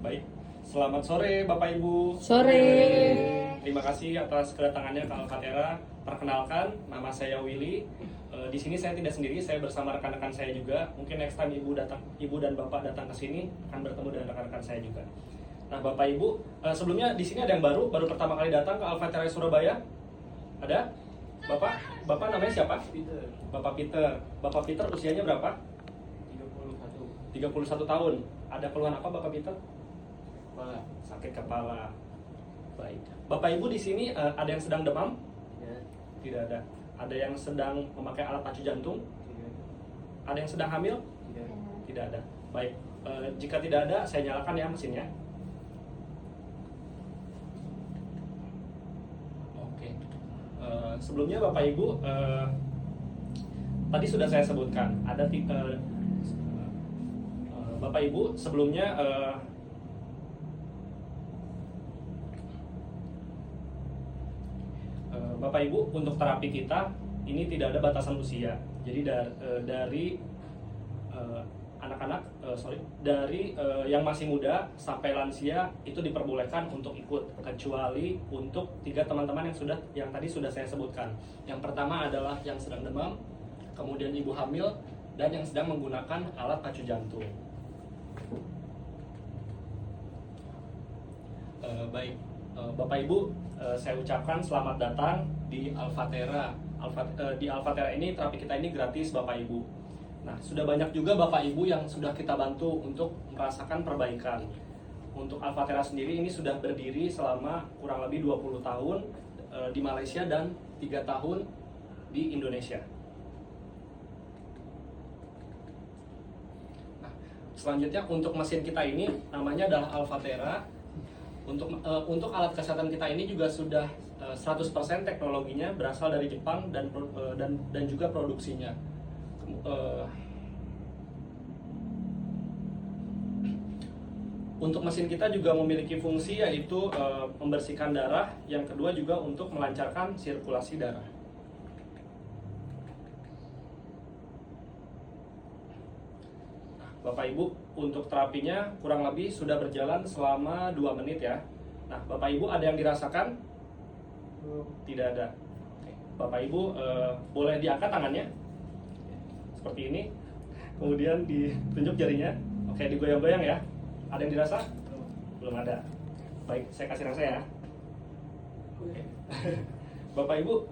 Baik, selamat sore Bapak Ibu. Sore. Terima kasih atas kedatangannya ke Alfatera. Perkenalkan, nama saya Willy. Di sini saya tidak sendiri, saya bersama rekan-rekan saya juga. Mungkin next time Ibu dan Bapak datang ke sini akan bertemu dengan rekan-rekan saya juga. Nah, Bapak Ibu, sebelumnya di sini ada yang baru pertama kali datang ke Alfatera Surabaya. Ada? Bapak namanya siapa? Peter. Bapak Peter. Bapak Peter usianya berapa? 31 tahun. Ada keluhan apa Bapak Peter? Kepala. Sakit kepala. Baik. Bapak Ibu di sini ada yang sedang demam? Ya. Tidak ada. Ada yang sedang memakai alat pacu jantung? Tidak. Ada yang sedang hamil? Tidak. Tidak ada. Baik. Jika tidak ada, saya nyalakan ya mesinnya. Oke. Sebelumnya Bapak Ibu, tadi sudah saya sebutkan ada Bapak Ibu sebelumnya Bapak Ibu, untuk terapi kita ini tidak ada batasan usia. Jadi dari anak-anak, dari yang masih muda sampai lansia itu diperbolehkan untuk ikut, kecuali untuk 3 teman-teman yang tadi sudah saya sebutkan. Yang pertama adalah yang sedang demam, kemudian ibu hamil, dan yang sedang menggunakan alat pacu jantung. Baik, Bapak Ibu, saya ucapkan selamat datang di Alfatera. Di Alfatera ini terapi kita ini gratis Bapak Ibu. Nah, sudah banyak juga Bapak Ibu yang sudah kita bantu untuk merasakan perbaikan. Untuk Alfatera sendiri ini sudah berdiri selama kurang lebih 20 tahun di Malaysia dan 3 tahun di Indonesia. Nah, selanjutnya untuk mesin kita ini namanya adalah Alfatera. Untuk alat kesehatan kita ini juga sudah 100% teknologinya berasal dari Jepang dan juga produksinya. Untuk mesin kita juga memiliki fungsi yaitu membersihkan darah, yang kedua juga untuk melancarkan sirkulasi darah. Bapak Ibu, untuk terapinya kurang lebih sudah berjalan selama 2 menit ya. Nah, Bapak Ibu ada yang dirasakan? Tidak ada. Oke. Bapak Ibu boleh diangkat tangannya seperti ini, kemudian ditunjuk jarinya. Oke, digoyang-goyang ya. Ada yang dirasa? Belum ada. Baik, saya kasih rasa ya. Oke. Bapak Ibu,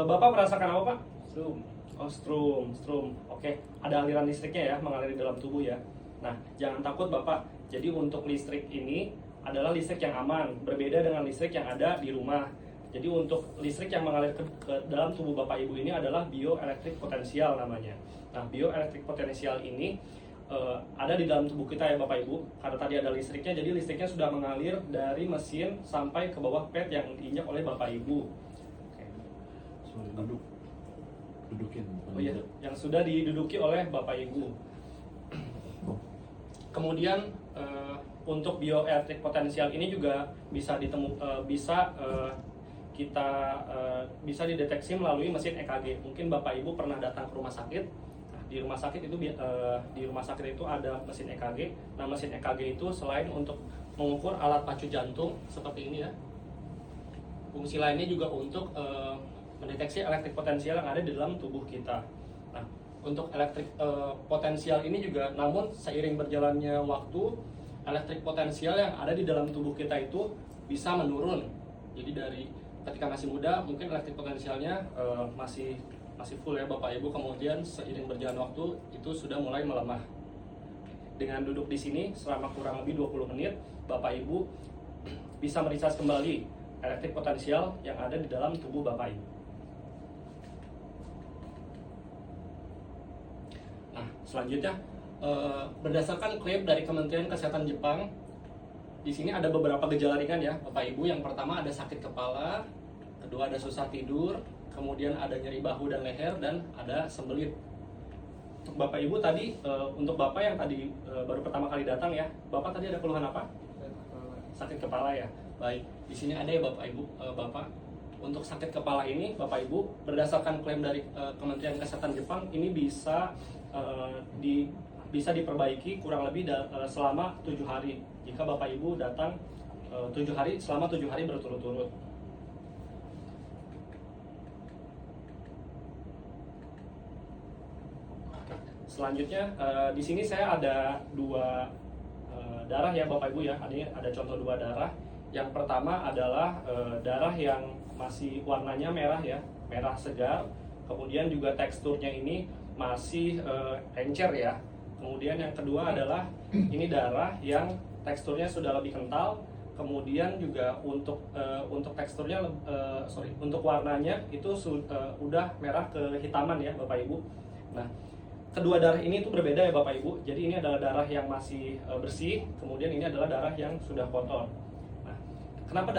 Bapak merasakan apa Pak? Zoom. Oh, strum. Oke, ada aliran listriknya ya, mengalir di dalam tubuh ya. Nah, jangan takut Bapak. Jadi untuk listrik ini adalah listrik yang aman, berbeda dengan listrik yang ada di rumah. Jadi untuk listrik yang mengalir ke dalam tubuh Bapak Ibu ini adalah bioelektrik potensial namanya. Nah, bioelektrik potensial ini ada di dalam tubuh kita ya Bapak Ibu. Karena tadi ada listriknya, jadi listriknya sudah mengalir dari mesin sampai ke bawah pad yang diinjak oleh Bapak Ibu. Oke. Sorry, dudukin. Oh iya, yang sudah diduduki oleh Bapak Ibu. Kemudian untuk bioelektrik potensial ini juga bisa bisa dideteksi melalui mesin EKG. Mungkin Bapak Ibu pernah datang ke rumah sakit. Nah, di rumah sakit itu ada mesin EKG. Nah, mesin EKG itu selain untuk mengukur alat pacu jantung seperti ini ya, fungsi lainnya juga untuk mendeteksi elektrik potensial yang ada di dalam tubuh kita. Nah, untuk elektrik potensial ini juga, namun seiring berjalannya waktu, elektrik potensial yang ada di dalam tubuh kita itu bisa menurun. Jadi dari ketika masih muda, mungkin elektrik potensialnya masih full ya Bapak Ibu. Kemudian seiring berjalan waktu itu sudah mulai melemah. Dengan duduk di sini selama kurang lebih 20 menit, Bapak Ibu bisa merecharge kembali elektrik potensial yang ada di dalam tubuh Bapak Ibu. Nah, selanjutnya berdasarkan klaim dari Kementerian Kesehatan Jepang, di sini ada beberapa gejala ringan ya Bapak Ibu. Yang pertama ada sakit kepala, kedua ada susah tidur, kemudian ada nyeri bahu dan leher, dan ada sembelit. Untuk Bapak Ibu tadi, untuk Bapak yang tadi baru pertama kali datang ya, Bapak tadi ada keluhan apa? Sakit kepala ya. Baik, di sini ada ya Bapak Ibu, Bapak. Untuk sakit kepala ini, Bapak Ibu, berdasarkan klaim dari Kementerian Kesehatan Jepang, ini bisa bisa diperbaiki kurang lebih selama 7 hari jika Bapak Ibu datang 7 hari selama 7 hari berturut-turut. Selanjutnya di sini saya ada 2 darah ya Bapak Ibu ya. Ini ada contoh 2 darah. Yang pertama adalah darah yang masih warnanya merah ya, merah segar. Kemudian juga teksturnya ini masih encer ya. Kemudian yang kedua adalah ini darah yang teksturnya sudah lebih kental. Kemudian juga untuk teksturnya untuk warnanya itu udah merah kehitaman ya Bapak Ibu. Nah, kedua darah ini tuh berbeda ya Bapak Ibu. Jadi ini adalah darah yang masih bersih, kemudian ini adalah darah yang sudah kotor. Nah, kenapa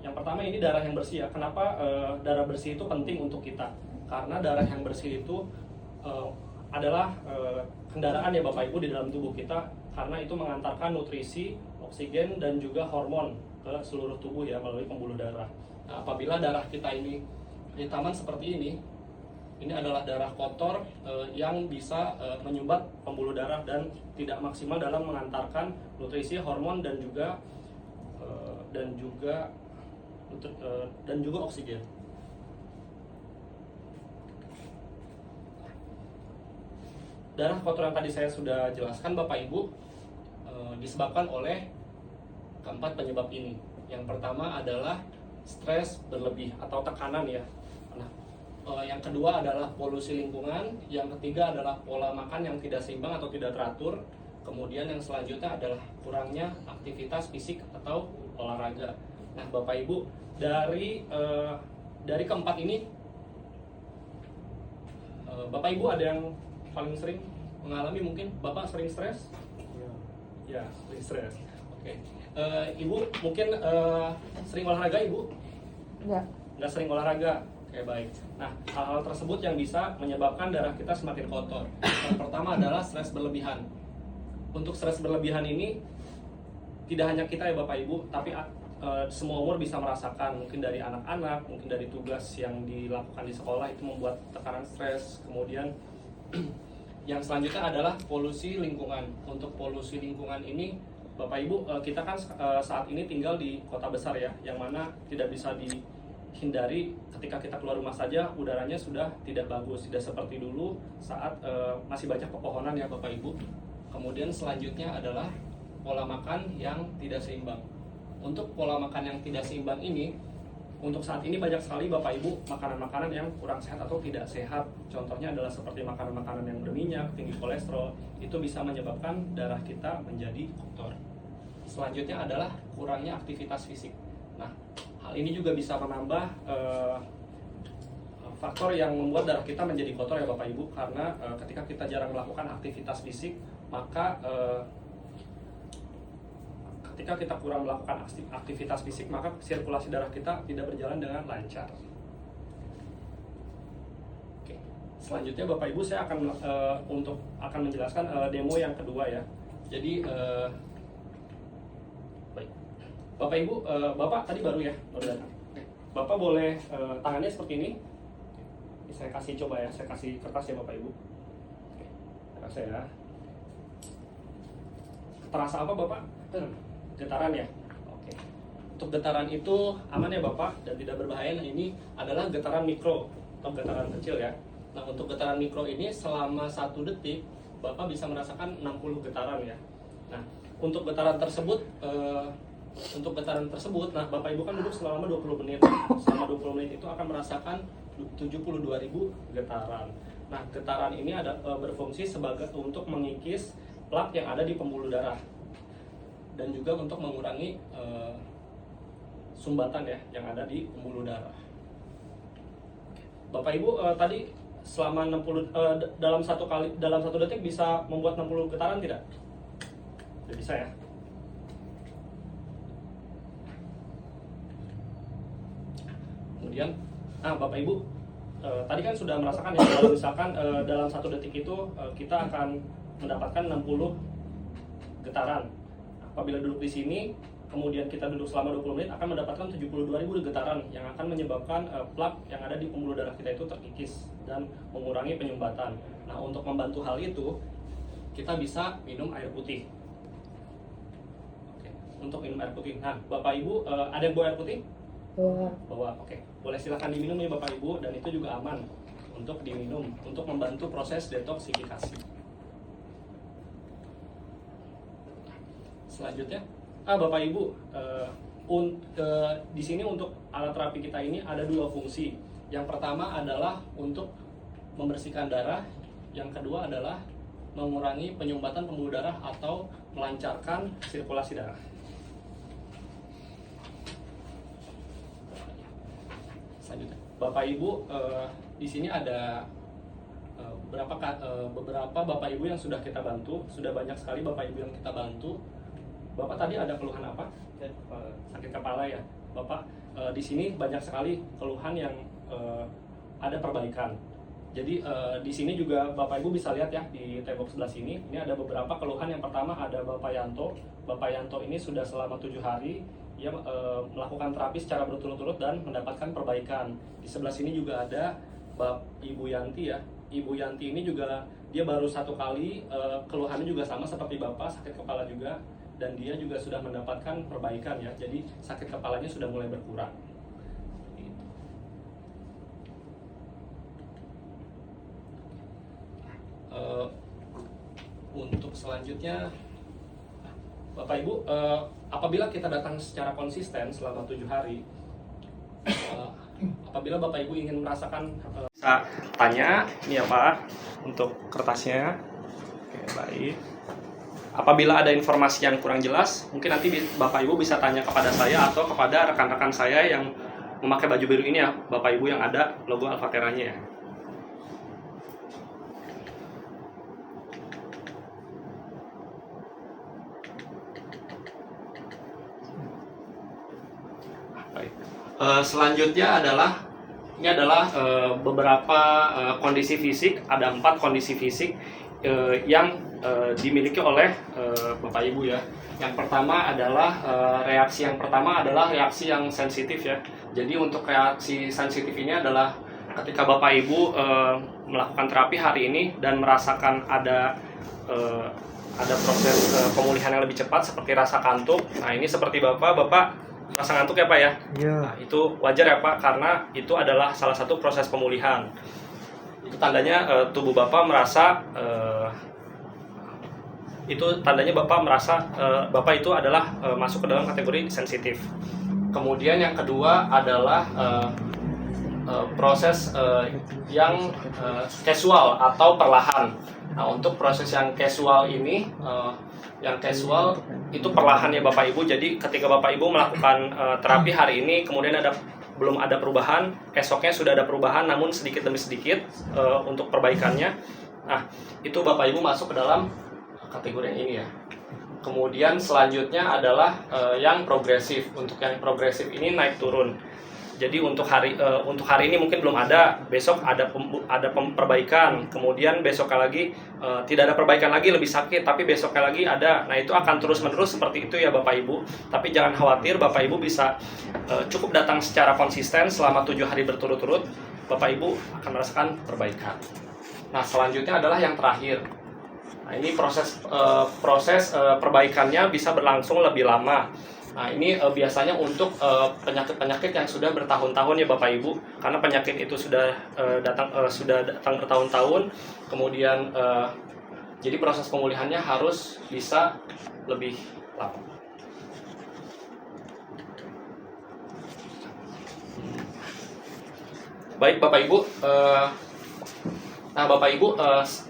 yang pertama ini darah yang bersih ya? Kenapa darah bersih itu penting untuk kita? Karena darah yang bersih itu adalah kendaraan ya Bapak Ibu di dalam tubuh kita, karena itu mengantarkan nutrisi, oksigen dan juga hormon ke seluruh tubuh ya melalui pembuluh darah. Nah, apabila darah kita ini hitaman seperti ini adalah darah kotor yang bisa menyumbat pembuluh darah dan tidak maksimal dalam mengantarkan nutrisi, hormon dan juga oksigen. Darah kotor yang tadi saya sudah jelaskan Bapak Ibu disebabkan oleh keempat penyebab ini. Yang pertama adalah stres berlebih atau tekanan ya. Nah, yang kedua adalah polusi lingkungan, yang ketiga adalah pola makan yang tidak seimbang atau tidak teratur. Kemudian yang selanjutnya adalah kurangnya aktivitas fisik atau olahraga. Nah, Bapak Ibu, dari keempat ini Bapak Ibu ada yang paling sering mengalami, mungkin Bapak sering stres? Ya, sering stres. Oke. Ibu mungkin sering olahraga Ibu? Nggak sering olahraga. Oke, baik. Nah, hal-hal tersebut yang bisa menyebabkan darah kita semakin kotor. Yang pertama adalah stres berlebihan. Untuk stres berlebihan ini tidak hanya kita ya Bapak Ibu, tapi semua umur bisa merasakan. Mungkin dari anak-anak, mungkin dari tugas yang dilakukan di sekolah itu membuat tekanan stres. Kemudian yang selanjutnya adalah polusi lingkungan. Untuk polusi lingkungan ini Bapak Ibu, kita kan saat ini tinggal di kota besar ya, yang mana tidak bisa dihindari ketika kita keluar rumah saja udaranya sudah tidak bagus, tidak seperti dulu saat masih banyak pepohonan ya Bapak Ibu. Kemudian selanjutnya adalah pola makan yang tidak seimbang. Untuk pola makan yang tidak seimbang ini, untuk saat ini banyak sekali Bapak Ibu makanan-makanan yang kurang sehat atau tidak sehat. Contohnya adalah seperti makanan-makanan yang berminyak, tinggi kolesterol, itu bisa menyebabkan darah kita menjadi kotor. Selanjutnya adalah kurangnya aktivitas fisik. Nah, hal ini juga bisa menambah faktor yang membuat darah kita menjadi kotor ya Bapak Ibu, karena ketika kita jarang melakukan aktivitas fisik, maka ketika kita kurang melakukan aktivitas fisik, maka sirkulasi darah kita tidak berjalan dengan lancar. Oke. Selanjutnya Bapak Ibu, saya akan menjelaskan demo yang kedua ya. Jadi baik. Bapak Ibu, Bapak tadi baru datang. Bapak boleh tangannya seperti ini. Saya kasih coba ya, saya kasih kertas ya Bapak Ibu. Oke. Kertas ya. Terasa apa Bapak? Getaran ya. Oke. Untuk getaran itu aman ya Bapak dan tidak berbahaya. Nah, ini adalah getaran mikro atau getaran kecil ya. Nah, untuk getaran mikro ini selama 1 detik Bapak bisa merasakan 60 getaran ya. Nah, untuk getaran tersebut nah Bapak Ibu kan duduk selama 20 menit. Selama 20 menit itu akan merasakan 72.000 getaran. Nah, getaran ini berfungsi sebagai untuk mengikis plak yang ada di pembuluh darah dan juga untuk mengurangi sumbatan ya yang ada di pembuluh darah. Bapak Ibu tadi selama 60 dalam satu detik bisa membuat 60 getaran tidak? Tidak bisa ya. Kemudian Bapak Ibu tadi kan sudah merasakan ya, kalau misalkan dalam 1 detik itu kita akan mendapatkan 60 getaran. Apabila duduk di sini, kemudian kita duduk selama 20 menit akan mendapatkan 72.000 getaran yang akan menyebabkan plak yang ada di pembuluh darah kita itu terkikis dan mengurangi penyumbatan. Nah, untuk membantu hal itu, kita bisa minum air putih. Oke, untuk minum air putih. Nah, Bapak Ibu ada yang bawa air putih? Bawa. Oke. Boleh silakan diminum ya Bapak Ibu, dan itu juga aman untuk diminum untuk membantu proses detoksifikasi. Selanjutnya, Bapak Ibu, di sini untuk alat terapi kita ini ada dua fungsi. Yang pertama adalah untuk membersihkan darah, yang kedua adalah mengurangi penyumbatan pembuluh darah atau melancarkan sirkulasi darah. Selanjutnya, Bapak Ibu, di sini ada beberapa Bapak Ibu yang sudah kita bantu, sudah banyak sekali Bapak Ibu yang kita bantu. Bapak tadi ada keluhan apa? Sakit kepala ya, Bapak. Di sini banyak sekali keluhan yang ada perbaikan. Jadi di sini juga Bapak Ibu bisa lihat ya di tembok sebelah sini. Ini ada beberapa keluhan. Yang pertama ada Bapak Yanto. Bapak Yanto ini sudah selama 7 hari ia melakukan terapi secara berturut-turut dan mendapatkan perbaikan. Di sebelah sini juga ada Ibu Yanti ya. Ibu Yanti ini juga dia baru 1 kali, keluhannya juga sama seperti Bapak, sakit kepala juga, dan dia juga sudah mendapatkan perbaikan ya. Jadi sakit kepalanya sudah mulai berkurang. Untuk selanjutnya, Bapak Ibu, apabila kita datang secara konsisten selama 7 hari, apabila Bapak Ibu ingin merasakan, bisa tanya ini ya Pak untuk kertasnya. Oke, baik. Apabila ada informasi yang kurang jelas, mungkin nanti Bapak Ibu bisa tanya kepada saya atau kepada rekan-rekan saya yang memakai baju biru ini ya, Bapak Ibu, yang ada logo Alfateranya ya. Baik. Selanjutnya adalah ini adalah beberapa kondisi fisik. Ada 4 kondisi fisik yang dimiliki oleh Bapak Ibu ya. Yang pertama adalah reaksi yang sensitif ya. Jadi untuk reaksi sensitif ini adalah ketika Bapak Ibu melakukan terapi hari ini dan merasakan ada proses pemulihan yang lebih cepat seperti rasa kantuk. Nah, ini seperti Bapak rasa ngantuk ya Pak ya? Iya. Nah, itu wajar ya Pak, karena itu adalah salah satu proses pemulihan. Itu tandanya tubuh Bapak merasa Bapak itu adalah masuk ke dalam kategori sensitif. Kemudian yang kedua adalah proses yang casual atau perlahan. Nah, untuk proses yang casual ini, itu perlahan ya Bapak Ibu. Jadi ketika Bapak Ibu melakukan terapi hari ini, kemudian belum ada perubahan, esoknya sudah ada perubahan, namun sedikit demi sedikit untuk perbaikannya. Nah, itu Bapak Ibu masuk ke dalam kategori yang ini ya. Kemudian selanjutnya adalah yang progresif. Untuk yang progresif ini naik turun. Jadi untuk hari ini mungkin belum ada, besok ada perbaikan, kemudian besoknya lagi tidak ada perbaikan lagi, lebih sakit, tapi besoknya lagi ada. Nah, itu akan terus-menerus seperti itu ya Bapak Ibu. Tapi jangan khawatir, Bapak Ibu bisa cukup datang secara konsisten selama 7 hari berturut-turut, Bapak Ibu akan merasakan perbaikan. Nah, selanjutnya adalah yang terakhir. Nah, ini proses perbaikannya bisa berlangsung lebih lama. Nah, ini biasanya untuk penyakit-penyakit yang sudah bertahun-tahun ya Bapak Ibu, karena penyakit itu sudah datang bertahun-tahun. Kemudian jadi proses pemulihannya harus bisa lebih lama. Baik Bapak Ibu, nah Bapak Ibu,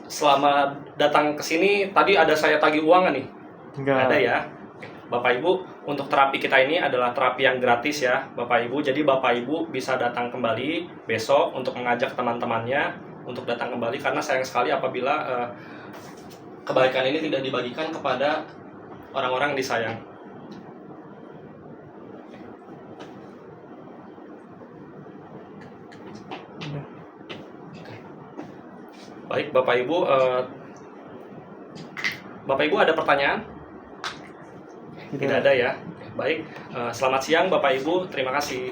selama datang ke sini tadi ada saya tagih uang nggak nih? Enggak. Ada ya. Bapak Ibu, untuk terapi kita ini adalah terapi yang gratis ya Bapak Ibu. Jadi Bapak Ibu bisa datang kembali besok untuk mengajak teman-temannya untuk datang kembali, karena sayang sekali apabila kebaikan ini tidak dibagikan kepada orang-orang yang disayang. Baik Bapak Ibu, Bapak Ibu ada pertanyaan? Tidak ada ya. Baik, selamat siang Bapak Ibu, terima kasih.